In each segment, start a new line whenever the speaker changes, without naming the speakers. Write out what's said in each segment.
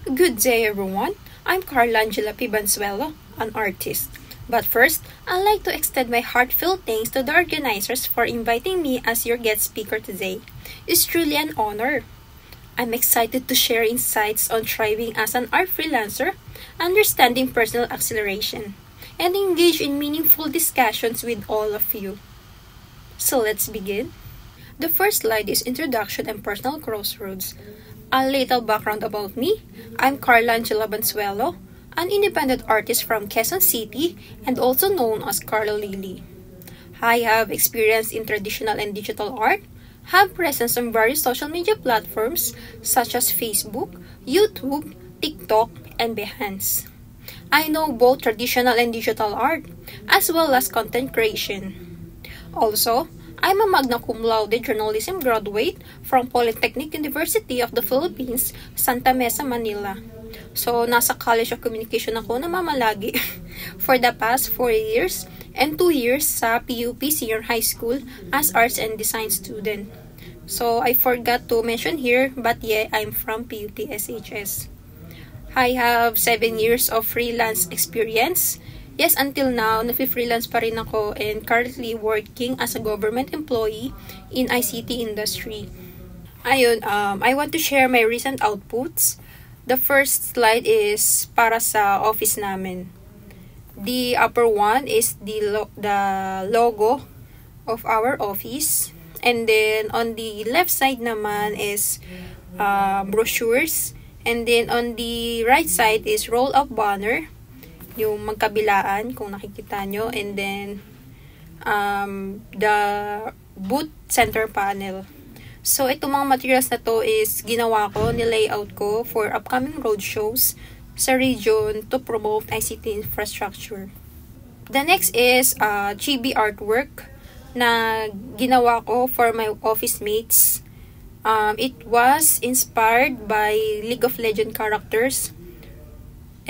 Good day, everyone. I'm Carlangela Pibanzuelo, an artist. But first, I'd like to extend my heartfelt thanks to the organizers for inviting me as your guest speaker today. It's truly an honor. I'm excited to share insights on thriving as an art freelancer, understanding personal acceleration, and engage in meaningful discussions with all of you. So let's begin. The first slide is Introduction and Personal Crossroads. A little background about me. I'm Carla Angela Banzuelo, an independent artist from Quezon City and also known as Carla Lily. I have experience in traditional and digital art, have presence on various social media platforms such as Facebook, YouTube, TikTok, and Behance. I know both traditional and digital art, as well as content creation. Also, I'm a magna cum laude journalism graduate from Polytechnic University of the Philippines, Santa Mesa, Manila. So, nasa College of Communication ako namamalagi for the past 4 years and 2 years sa PUP Senior High School as Arts and Design student. So, I forgot to mention here, but yeah, I'm from PUP SHS. I have 7 years of freelance experience. Yes, until now, nafi-freelance pa rin ako and currently working as a government employee in ICT industry. Ayun, I want to share my recent outputs. The first slide is para sa office namin. The upper one is the logo of our office. And then on the left side naman is brochures. And then on the right side is roll-up banner. Yung magkabilaan, kung nakikita nyo. And then, the boot center panel. So, itong mga materials na to is ginawa ko, nilayout ko for upcoming road shows sa region to promote ICT infrastructure. The next is chibi artwork na ginawa ko for my office mates. It was inspired by League of Legends characters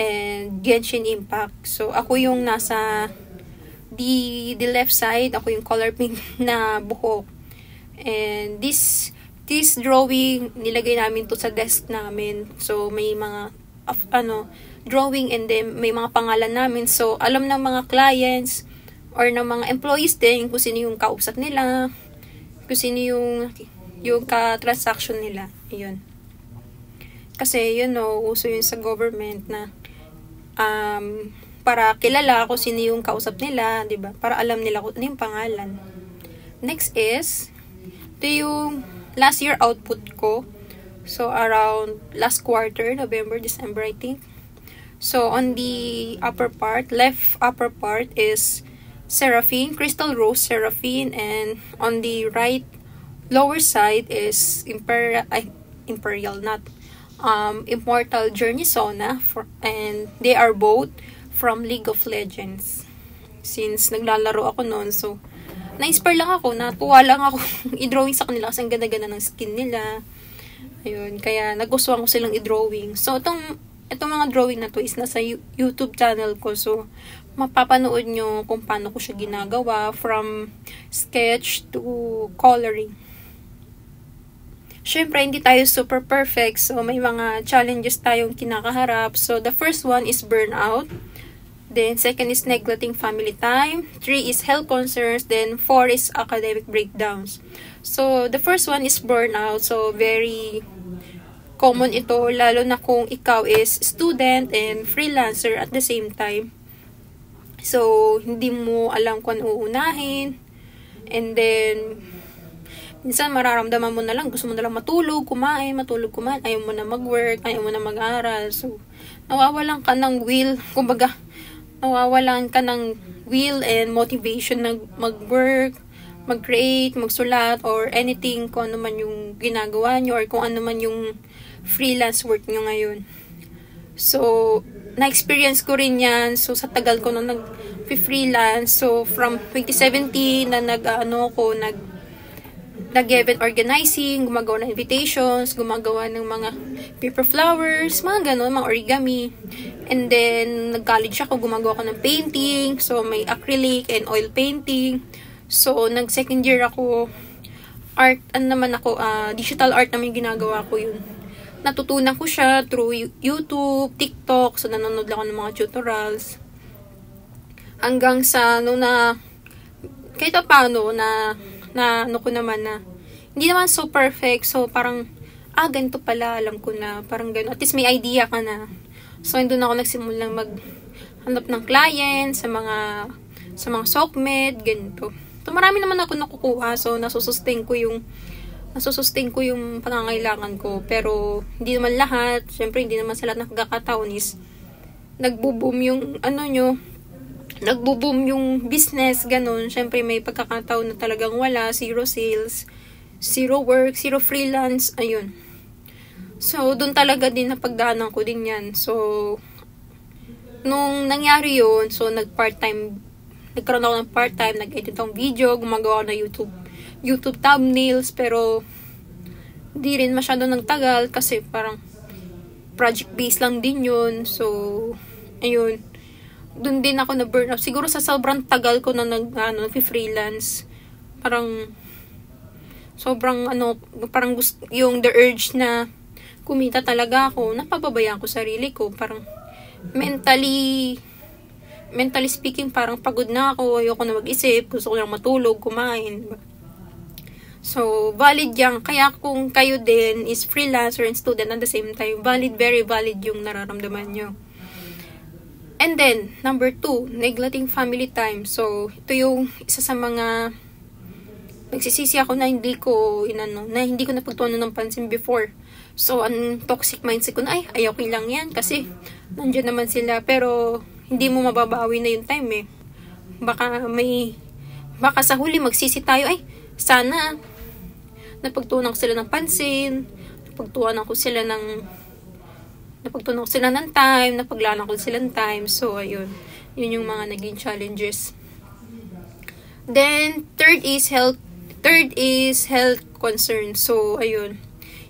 and Genshin Impact. So, ako yung nasa the left side, ako yung color pink na buhok. And this drawing, nilagay namin to sa desk namin. So, may mga, drawing and then may mga pangalan namin. So, alam ng mga clients or ng mga employees din kung sino yung kausap nila, kung sino yung ka-transaction nila. Ayun. Kasi, uso yun sa government na para kilala kung sino yung kausap nila, di ba? Para alam nila kung ano yung pangalan. Next is, ito yung last year output ko. So, around last quarter, November, December, I think. So, on the left upper part is Seraphine, Crystal Rose Seraphine, and on the right lower side is Immortal Journey Sona, and they are both from League of Legends. Since naglalaro ako noon, so na-inspire lang ako, natuwa lang ako i-drawing sa kanila kasi ang ganda-ganda ng skin nila. Ayun, kaya nagustuhan ko silang i-drawing. So, itong mga drawing na to is nasa YouTube channel ko. So, mapapanood nyo kung paano ko siya ginagawa from sketch to coloring. Syempre, hindi tayo super perfect. So, may mga challenges tayong kinakaharap. So, the first one is burnout. Then, second is neglecting family time. 3 is health concerns. Then, 4 is academic breakdowns. So, the first one is burnout. So, very common ito. Lalo na kung ikaw is student and freelancer at the same time. So, hindi mo alam kung ano uunahin. And then, minsan mararamdaman mo na lang, gusto mo na lang matulog, kumain, ayaw mo na mag-work, ayaw mo na mag-aral. So, nawawalan ka ng will, kumbaga, nawawalan ka ng will and motivation na mag-work, mag-create, magsulat, or anything, kung ano man yung ginagawa nyo, or kung ano man yung freelance work nyo ngayon. So, na-experience ko rin yan. So, sa tagal ko na nag-freelance, so, from 2017 na nag-event organizing, gumagawa ng invitations, gumagawa ng mga paper flowers, mga ganun, mga origami. And then, nag-college ako, gumagawa ako ng painting. So, may acrylic and oil painting. So, nag-second year ako, digital art naman yung ginagawa ko yun. natutunan ko siya through YouTube, TikTok. So, nanonood lang ako ng mga tutorials. Hanggang sa, kahit paano, ano ko naman na, hindi naman so perfect. So, parang, ganito pala, alam ko na. Parang gano'n. At least may idea ka na. So, doon ako nagsimulang maghanap ng client sa mga SOCMED, ganito. So, marami naman ako nakukuha. So, nasusustain ko yung pangangailangan ko. Pero, hindi naman lahat. Siyempre, hindi naman sa lahat nakagkakataon is nagbo-boom yung business, ganun. Siyempre, may pagkakataon na talagang wala, zero sales, zero work, zero freelance, ayun. So, dun talaga din napagdaanan ko din yan. So, nung nangyari yun, so, nagkaroon ako ng part-time, nag-edit ng video, gumagawa na YouTube thumbnails, pero hindi rin masyado nagtagal kasi parang project-based lang din yun. So, ayun. Doon din ako na-burn out. Siguro sa sobrang tagal ko na nag-freelance, parang sobrang parang yung the urge na kumita talaga ako, napababayaan ko sarili ko. Parang mentally speaking, parang pagod na ako, ayoko na mag-isip, gusto ko lang matulog, kumain. So, valid yan. Kaya kung kayo din is freelancer and student at the same time, very valid yung nararamdaman nyo. And then, number 2, neglecting family time. So, ito yung isa sa mga nagsisisi ako na hindi ko napagtuunan ng pansin before. So, ang toxic mindset ko na, ayaw ko lang yan kasi nandiyan naman sila. Pero, hindi mo mababawi na yung time eh. Baka sa huli magsisi tayo, sana napagtuunan ko sila ng pansin, napagtuunan ko sila ng time, napaglanan ko sila ng time. So, ayun. Yun yung mga naging challenges. Then, third is health concern. So, ayun.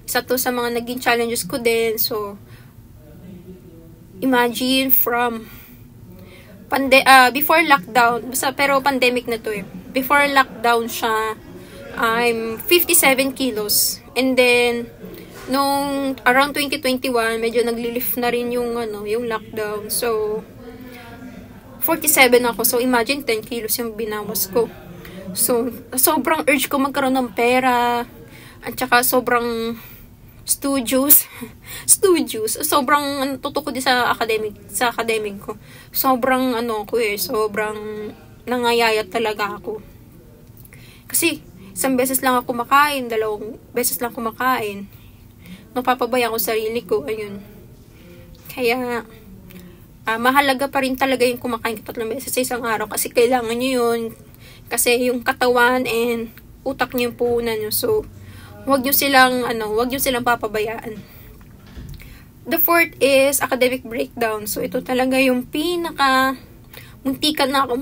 Isa to sa mga naging challenges ko din. So, imagine from before lockdown, pero pandemic na to eh. Before lockdown siya, I'm 57 kilos. And then, nung around 2021, medyo nagli-lift na rin yung lockdown. So, 47 ako. So, imagine 10 kilos yung binawas ko. So, sobrang urge ko magkaroon ng pera. At saka sobrang studios. Sobrang tutok ko din sa academic ko. Sobrang sobrang nangayayat talaga ako. Kasi isang beses lang ako kumakain, 2 beses lang kumakain. Napapabayaan ko sarili ko, ayun. Kaya mahalaga pa rin talaga yung kumakain 3 beses sa isang araw kasi kailangan nyo yun. Kasi yung katawan and utak nyo yung puhunan nyo. So, wag nyo silang papabayaan. The 4th is academic breakdown. So, ito talaga yung muntikan na ako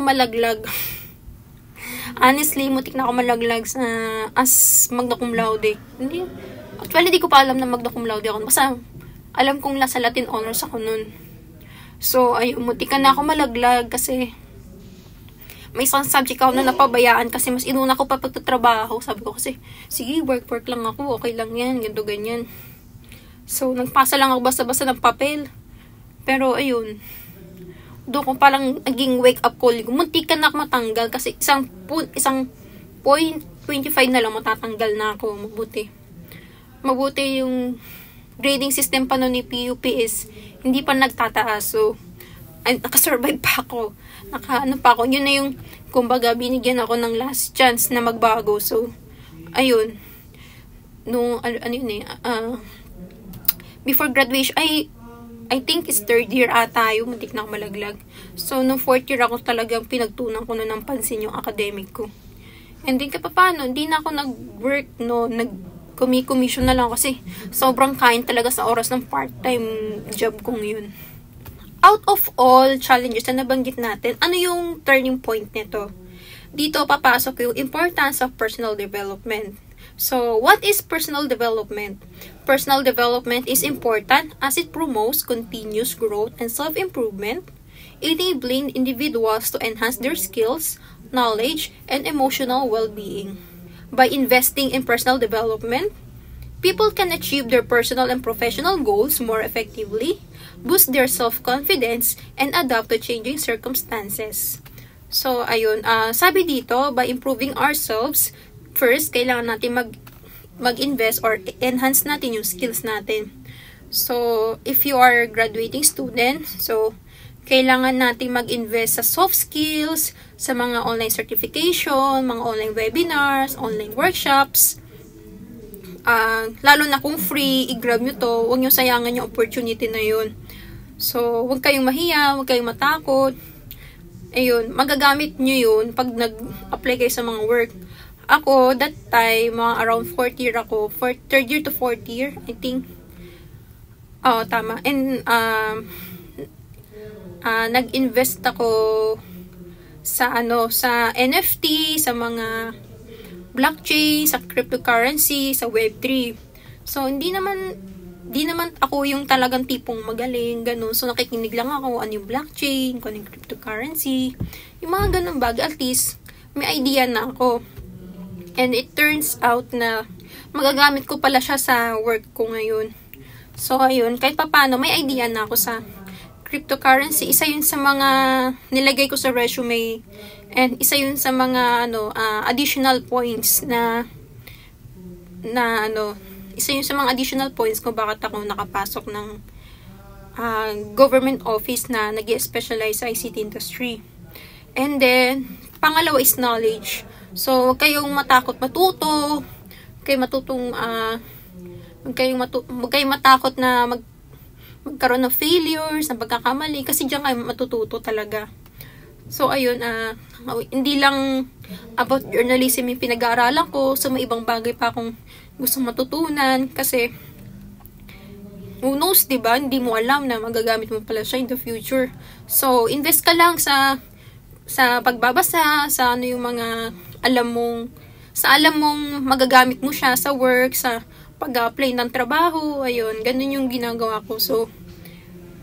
malaglag. Honestly, muntik na ako malaglag as magna cum laude. Actually, di ko pa alam na magna cum laude ako. Basta, alam kong nasa Latin honors ako nun. So, muntikan na ako malaglag kasi may isang subject ako na napabayaan kasi mas inuna ko pa pagtatrabaho. Sabi ko kasi, sige, work lang ako, okay lang yan, ganito, ganyan. So, nagpasa lang ako basta-basta ng papel. Pero, ayun, doon ko parang naging wake up call ko. Muntikan na ako matanggal kasi isang point 25 na lang matatanggal na ako. Mabuti yung grading system pa noon ni PUP is hindi pa nagtataas. So, nakasurvive pa ako. Yun na yung, kumbaga, binigyan ako ng last chance na magbago. So, ayun. Before graduation, I think it's 3rd year ata yung muntik na ako malaglag. So, nung 4th year ako talagang pinagtunan ko na ng pansin yung academic ko. And then, paano, hindi na ako nag-work, nag-commission na lang kasi sobrang kain talaga sa oras ng part-time job kong yun. Out of all challenges na nabanggit natin, ano yung turning point nito? Dito papasok yung importance of personal development. So, what is personal development? Personal development is important as it promotes continuous growth and self-improvement, enabling individuals to enhance their skills, knowledge, and emotional well-being. By investing in personal development, people can achieve their personal and professional goals more effectively, boost their self-confidence, and adapt to changing circumstances. So, ayun, sabi dito, by improving ourselves, first, kailangan natin mag-invest or enhance natin yung skills natin. So, if you are a graduating student, so, kailangan natin mag-invest sa soft skills, sa mga online certification, mga online webinars, online workshops. Lalo na kung free, i-grab nyo to, huwag nyo sayangan yung opportunity na yun. So, huwag kayong mahiya, huwag kayong matakot. Ayun, magagamit nyo yun pag nag-apply kayo sa mga work. Ako, that time, mga around 4th year ako, 3rd year to 4th year, I think. Tama. And, nag-invest ako sa sa NFT, sa mga blockchain, sa cryptocurrency, sa Web3. So hindi naman ako yung talagang tipong magaling ganun. So nakikinig lang ako ano yung blockchain, ano yung cryptocurrency, yung mga ganun bagay. At least may idea na ako. And it turns out na magagamit ko pala siya sa work ko ngayon. So ayun, kahit papaano may idea na ako sa cryptocurrency. Isa yun sa mga nilagay ko sa resume, and isa yun sa mga additional points isa yun sa mga additional points kung bakit ako nakapasok ng government office na nag-specialize sa ICT industry. And then pangalawa is knowledge. So huwag kayong matakot matuto, huwag kayong matakot na magkaroon ng failures, ng pagkakamali, kasi diyan kayo matututo talaga. So, ayun, hindi lang about journalism yung pinag-aaralan ko, so may ibang bagay pa akong gusto matutunan, kasi who knows, diba? Hindi mo alam na magagamit mo pala siya in the future. So, invest ka lang sa pagbabasa, sa yung mga alam mong magagamit mo siya sa work, sa pag-apply ng trabaho, ayun, ganun yung ginagawa ko. So,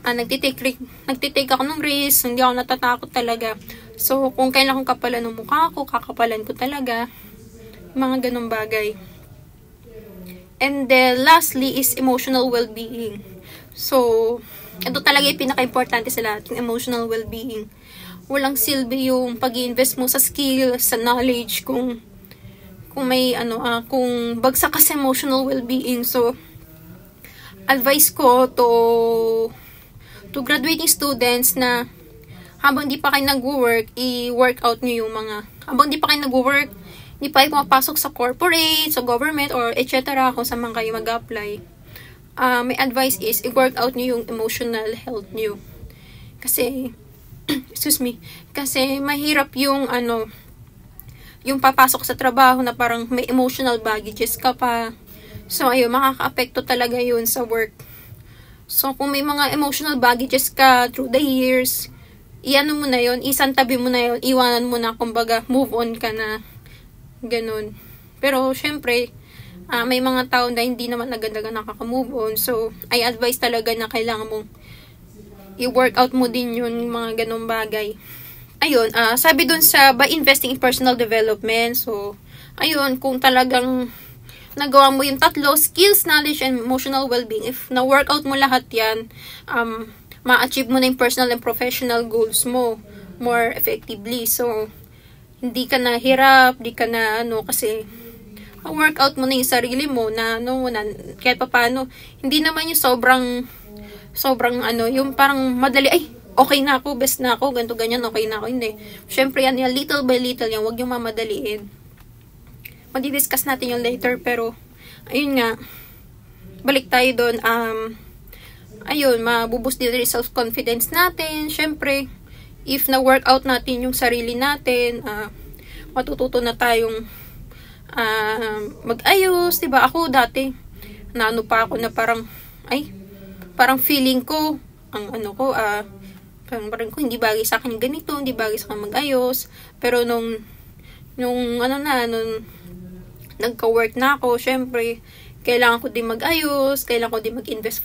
nagtitake ako ng risk, hindi ako natatakot talaga. So, kung kailan kong kapalan ng mukha ko, kakapalan ko talaga. Mga ganung bagay. And then, lastly is emotional well-being. So, ito talaga yung pinaka-importante sa lahat, yung emotional well-being. Walang silbi yung pag-i-invest mo sa skill, sa knowledge, kung bagsak ka sa emotional well-being. So, advice ko to graduating students na habang di pa kayo nag-work, i-workout nyo yung habang di pa kayo nag-work, di pa kayo pumapasok sa corporate, sa government, or etc. kung saan man kayo mag-apply. My advice is, i-workout nyo yung emotional health nyo. Kasi, kasi mahirap yung yung papasok sa trabaho na parang may emotional baggages ka pa. So, ayun, makaka-apekto talaga yun sa work. So, kung may mga emotional baggages ka through the years, mo na yun, isantabi mo na yun, iwanan mo na, kumbaga, move on ka na, ganun. Pero, syempre, may mga tao na hindi naman agad-agad nakaka-move on. So, I advise talaga na kailangan mong i-workout mo din yun, yung mga ganung bagay. Ayun, sabi dun by investing in personal development. So, ayun, kung talagang nagawa mo yung tatlo, skills, knowledge, and emotional well-being, if na-workout mo lahat yan, ma-achieve mo na yung personal and professional goals mo more effectively. So, hindi ka na hirap, hindi ka na kasi workout mo na yung sarili mo na kahit pa paano, hindi naman yung sobrang yung parang madali, okay na ako, best na ako, ganito, ganyan, okay na ako. Hindi. Syempre yan, little by little yan, huwag yung mamadaliin. Mag-discuss natin yung later, pero, ayun nga, balik tayo doon, ayun, mabuboost din yung self-confidence natin. Syempre, if na-workout natin yung sarili natin, matututo na tayong mag-ayos, diba? Ako dati, pa ako na parang feeling ko, parang ko, hindi bagay sa akin ganito, hindi bagay sa akin mag-ayos. Pero nung nagka-work na ako, syempre, kailangan ko din mag-ayos, kailangan ko din mag-invest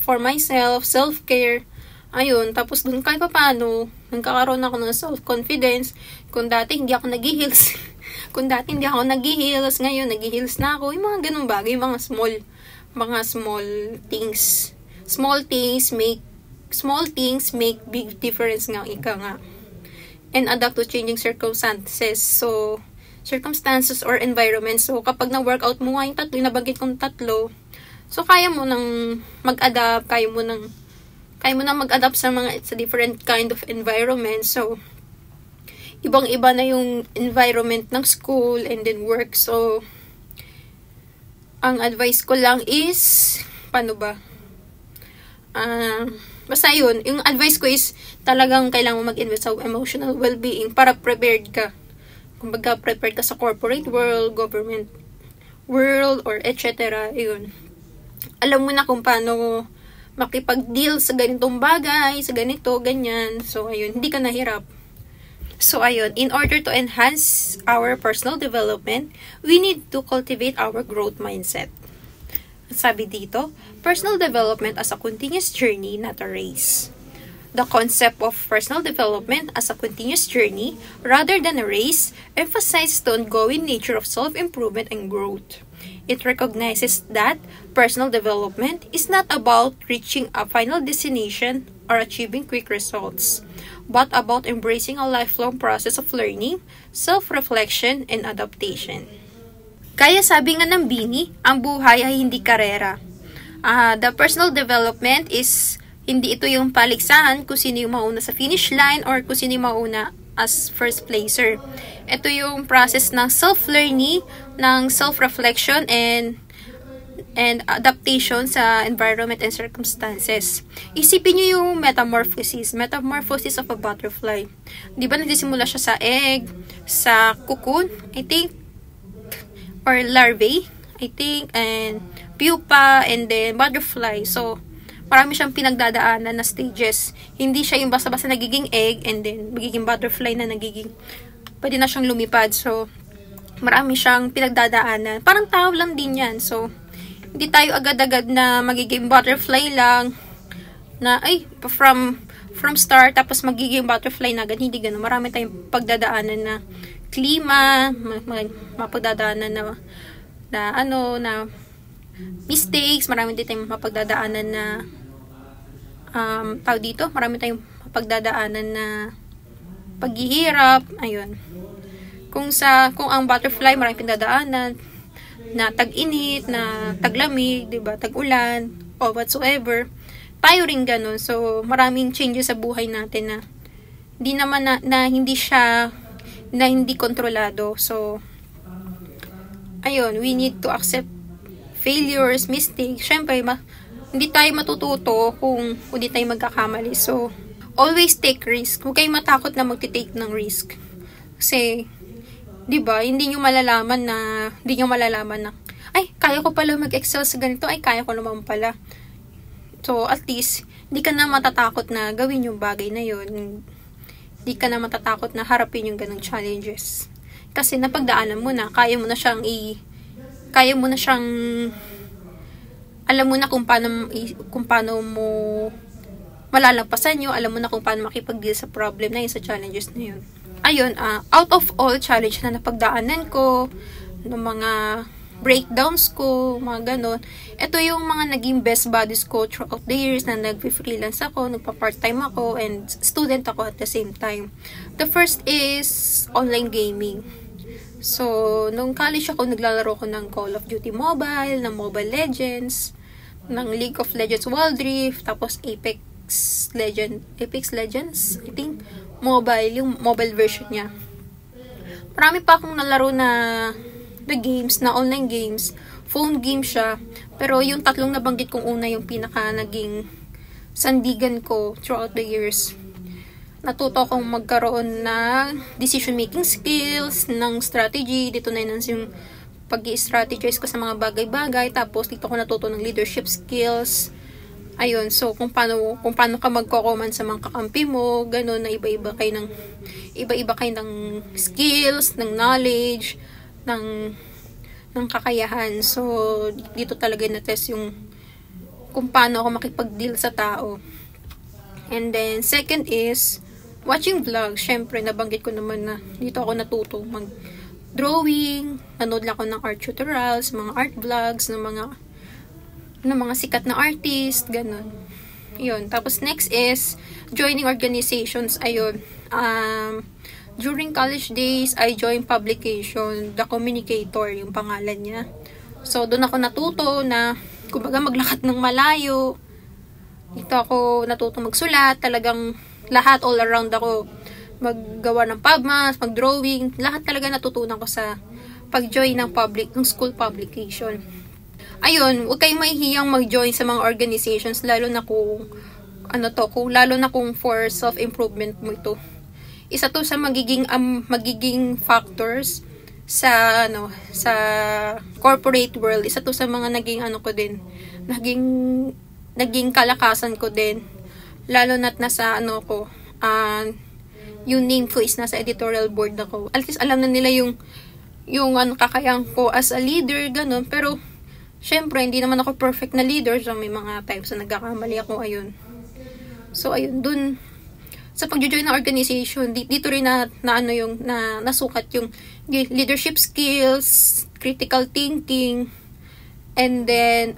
for myself, self-care. Ayun, tapos dun kahit paano, nagkakaroon ako ng self-confidence. Kung dati hindi ako nag-heels, Kung dati hindi ako nag-heels, ngayon nag-heels na ako. Yung mga ganun bagay, mga small things. Small things make big difference nga, ika nga. And adapt to changing circumstances. So, circumstances or environment. So, kapag na-workout mo nga yung tatlo, yung nabanggit kong tatlo, so, kaya mo nang mag-adapt, kaya mo nang mag-adapt sa different kind of environment. So, ibang-iba na yung environment ng school and then work. So, ang advice ko lang is, paano ba? Basta yun, yung advice ko is, talagang kailangan mo mag-invest sa emotional well-being para prepared ka. Kumbaga, prepared ka sa corporate world, government world, or etc. Yun. Alam mo na kung paano makipag-deal sa ganitong bagay, sa ganito, ganyan. So, ayun, hindi ka nahirap. So, ayun, in order to enhance our personal development, we need to cultivate our growth mindset. Sabi dito, personal development as a continuous journey, not a race. The concept of personal development as a continuous journey, rather than a race, emphasizes the ongoing nature of self-improvement and growth. It recognizes that personal development is not about reaching a final destination or achieving quick results, but about embracing a lifelong process of learning, self-reflection, and adaptation. Kaya sabi nga ng Bini, ang buhay ay hindi karera. The personal development is, hindi ito yung paligsahan kung sino yung mauna sa finish line or kung sino yung mauna as first placer. Ito yung process ng self-learning, ng self-reflection, and adaptation sa environment and circumstances. Isipin nyo yung metamorphosis of a butterfly. Di ba nagsisimula siya sa egg, sa cocoon, I think, or larvae, I think, and pupa, and then butterfly. So, marami siyang pinagdadaanan na stages. Hindi siya yung basta-basta nagiging egg, and then magiging butterfly na pwede na siyang lumipad. So, marami siyang pinagdadaanan. Parang tao lang din yan. So, hindi tayo agad-agad na magiging butterfly lang na from start tapos magiging butterfly na agad. Hindi gano'n. Marami tayong pagdadaanan na klima, mapagdadaanan na mistakes, marami din tayong mapagdadaanan na marami tayong mapagdadaanan na paghihirap, ayun. Kung ang butterfly, marami pinagdadaanan na tag-init, na taglamig, 'di ba? Tag-ulan, o whatsoever. Tayo rin ganun. So, maraming changes sa buhay natin na hindi kontrolado. So, ayun, we need to accept failures, mistakes. Syempre, hindi tayo matututo kung hindi tayo magkakamali. So, always take risk. Huwag kayong matakot na magti-take ng risk. Kasi, di ba, hindi nyo malalaman na, ay, kaya ko pala mag-excel sa ganito, ay, kaya ko naman pala. So, at least, hindi ka na matatakot na gawin yung bagay na yun. Hindi ka na matatakot na harapin yung ganong challenges. Kasi napagdaanan mo na, kaya mo na siyang alam mo na kung paano mo malalampasan yun, alam mo na kung paano makipag-deal sa problem na yun, sa challenges na yun. Ayun, out of all challenge na napagdaanan ko, ng mga breakdowns ko, mga ganon, ito yung mga naging best buddies ko throughout the years na nag-freelance ako, nagpa-part-time ako, and student ako at the same time. The first is online gaming. So, nung college ako, naglalaro ko ng Call of Duty Mobile, ng Mobile Legends, ng League of Legends Wild Rift, tapos Apex Legends, I think, yung mobile version niya. Marami pa akong nalaro na the games, na online games, phone game siya, pero yung tatlong nabanggit kong una, yung pinaka naging sandigan ko throughout the years. Natuto akong magkaroon ng decision-making skills, ng strategy. Dito na yun yung pag-i-strategize ko sa mga bagay-bagay. Tapos, dito ako natuto ng leadership skills. Ayun, so, kung paano ka magko-command sa mga kakampi mo, ganun, na iba-iba kayo ng skills, ng knowledge, ng kakayahan. So, dito talaga na-test yung kung paano ako makipag-deal sa tao. And then, second is watching vlogs. Syempre, nabanggit ko naman na dito ako natuto drawing, nanood lang ako ng art tutorials, mga art vlogs, ng mga sikat na artist, ganun. Yun. Tapos next is joining organizations. Ayun. During college days, I joined publication, The Communicator, yung pangalan niya. So, doon ako natuto na, kumbaga, maglakad ng malayo. Dito ako natuto magsulat. Talagang lahat, all around ako. Maggawa ng pubmas, mag-drawing. Lahat talaga natutunan ko sa pag-join ng school publication. Ayun, huwag kayong mahihiyang mag-join sa mga organizations, lalo na kung for self-improvement mo ito. Isa to sa magiging factors sa corporate world. Isa to sa mga naging kalakasan ko din. Lalo na't nasa yung name ko is nasa editorial board ako. At least alam na nila yung kakayahan ko as a leader, ganun. Pero syempre, hindi naman ako perfect na leader. So, may mga times na nagkakamali ako, ayun. So, ayun, dun, sa pag-join ng organization, dito rin nasukat yung leadership skills, critical thinking, and then,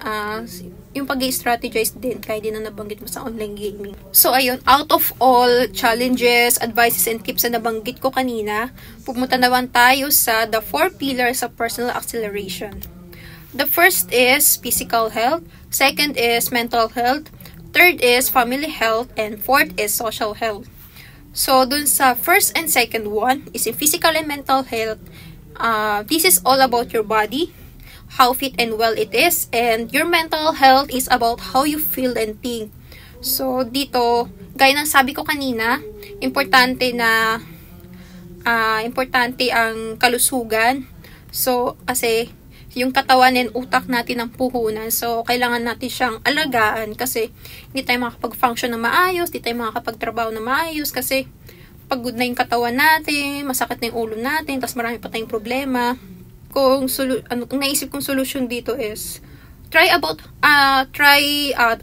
yung pag-strategize din, kaya din na nabanggit mo sa online gaming. So, ayun, out of all challenges, advices, and tips na nabanggit ko kanina, pumunta naman tayo sa the 4 pillars of personal acceleration. The first is physical health, second is mental health, third is family health, and fourth is social health. So, dun sa first and second one is in physical and mental health. This is all about your body, how fit and well it is, and your mental health is about how you feel and think. So, dito, gaya ng sabi ko kanina, importante ang kalusugan. So, kasi yung katawan and utak natin ang puhunan. So, kailangan natin siyang alagaan kasi hindi tayo makakapag-function na maayos, hindi tayo makakapagtrabaho na maayos kasi pagod na yung katawan natin, masakit na yung ulo natin, tapos marami pa tayong problema. Kung naisip kong solution dito is try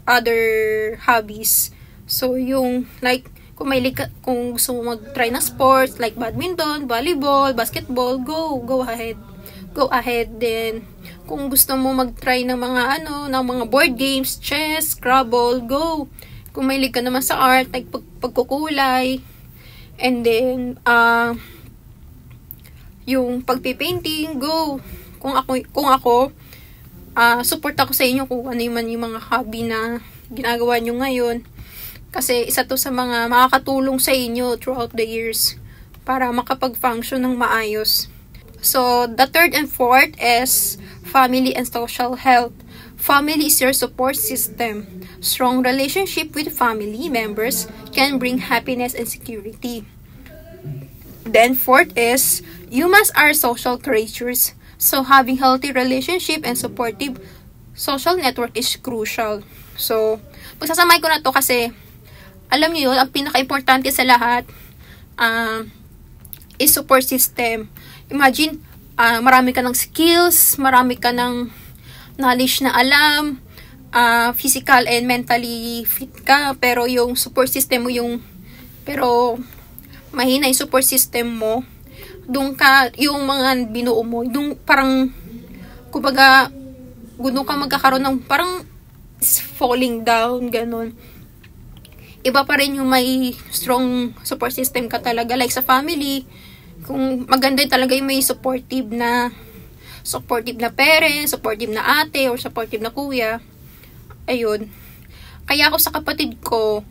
other hobbies. So, yung kung gusto mo mag-try na sports like badminton, volleyball, basketball, go ahead. Go ahead din. Kung gusto mo mag-try ng mga board games, chess, Scrabble, go. Kung mahilig ka naman sa art, like pagkukulay, and then yung pagpipainting, go. Kung ako support ako sa inyo kung ano yung mga hobby na ginagawa nyo ngayon. Kasi isa to sa mga makakatulong sa inyo throughout the years para makapag-function ng maayos. So, the third and fourth is family and social health. Family is your support system. Strong relationship with family members can bring happiness and security. Then, fourth is, humans are social creatures. So, having healthy relationship and supportive social network is crucial. So, pagsasamay ko na to kasi, alam niyo yun, ang pinaka-importante sa lahat is support system. Imagine, marami ka ng skills, marami ka ng knowledge na alam, physical and mentally fit ka, pero yung support system mo pero mahina yung support system mo, doon yung mga binuo mo, doon parang, kumbaga, doon ka magkakaroon ng parang falling down, ganun. Iba pa rin yung may strong support system ka talaga, like sa family, kung maganda talaga yung may supportive na parent, supportive na ate, or supportive na kuya. Ayun. Kaya ako sa kapatid ko,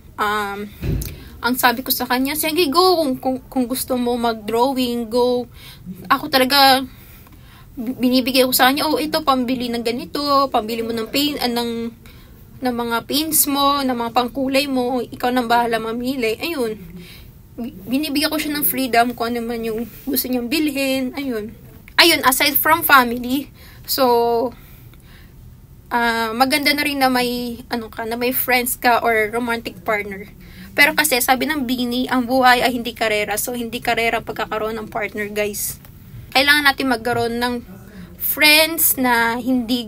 ang sabi ko sa kanya, sige go, kung gusto mo mag-drawing, go. Ako talaga, binibigay ko sa kanya, ito, pambili ng ganito, pambili mo ng paint, ng mga paints mo, ng mga pangkulay mo, ikaw nang bahala mamili. Ayun. Binibigyan ko siya ng freedom kung ano man yung gusto niyang bilhin. Ayun, aside from family, so, maganda na rin na may, may friends ka or romantic partner. Pero kasi, sabi ng Bini, ang buhay ay hindi karera. So, hindi karera pagkakaroon ng partner, guys. Kailangan natin magkaroon ng friends na hindi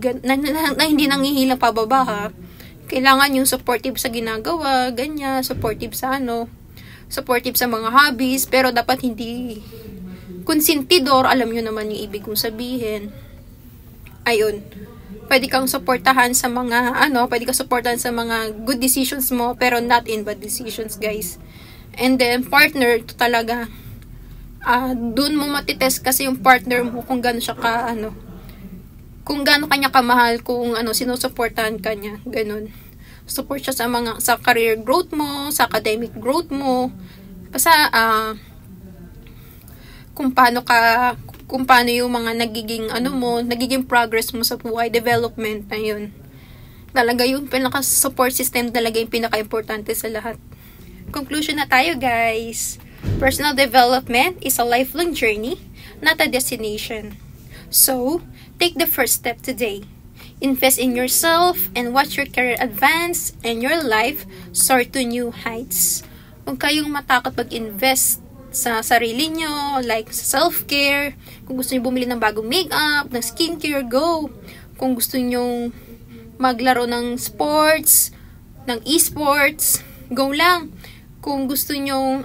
nangihilang pababa, ha. Kailangan yung supportive sa ginagawa, ganyan, supportive sa supportive sa mga hobbies, pero dapat hindi konsentidor, alam nyo naman yung ibig kong sabihin. Ayun. Pwede kang suportahan sa mga, pwede kang suportahan sa mga good decisions mo, pero not in bad decisions, guys. And then, partner, ito talaga, dun mo matitest kasi yung partner mo kung gaano siya kung gaano kanya kamahal, kung sinusuportahan ka niya, ganun. Support siya sa career growth mo, sa academic growth mo, basta, kung paano yung mga nagiging progress mo sa buhay, development na yun. Talaga yung pinaka-support system talaga yung pinaka-importante sa lahat. Conclusion na tayo, guys. Personal development is a lifelong journey, not a destination. So, take the first step today. Invest in yourself and watch your career advance and your life soar to new heights. Huwag kayong matakot mag-invest sa sarili nyo, like sa self-care. Kung gusto nyo bumili ng bagong makeup, ng skincare, go. Kung gusto nyo maglaro ng sports, ng e-sports, go lang. Kung gusto nyo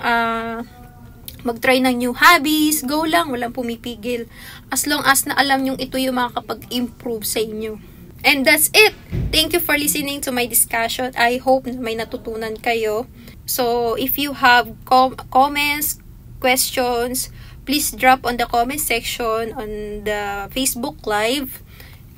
mag-try ng new hobbies, go lang. Walang pumipigil. As long as na alam nyo ito yung makakapag-improve sa inyo. And that's it. Thank you for listening to my discussion. I hope na may natutunan kayo. So, if you have comments, questions, please drop on the comment section on the Facebook Live.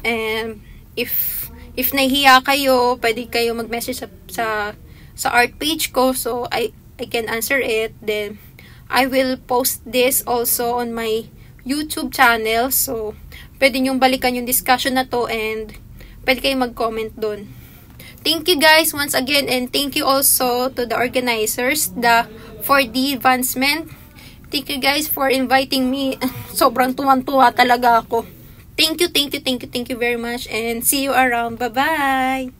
And if nahihiya kayo, pwede kayo mag-message sa art page ko, so I can answer it. Then, I will post this also on my YouTube channel. So, pwede nyong balikan yung discussion na to and pwede kayong mag-comment doon. Thank you guys once again, and thank you also to the organizers for the advancement. Thank you guys for inviting me. Sobrang tuwang-tuwa talaga ako. Thank you very much, and see you around. Bye-bye!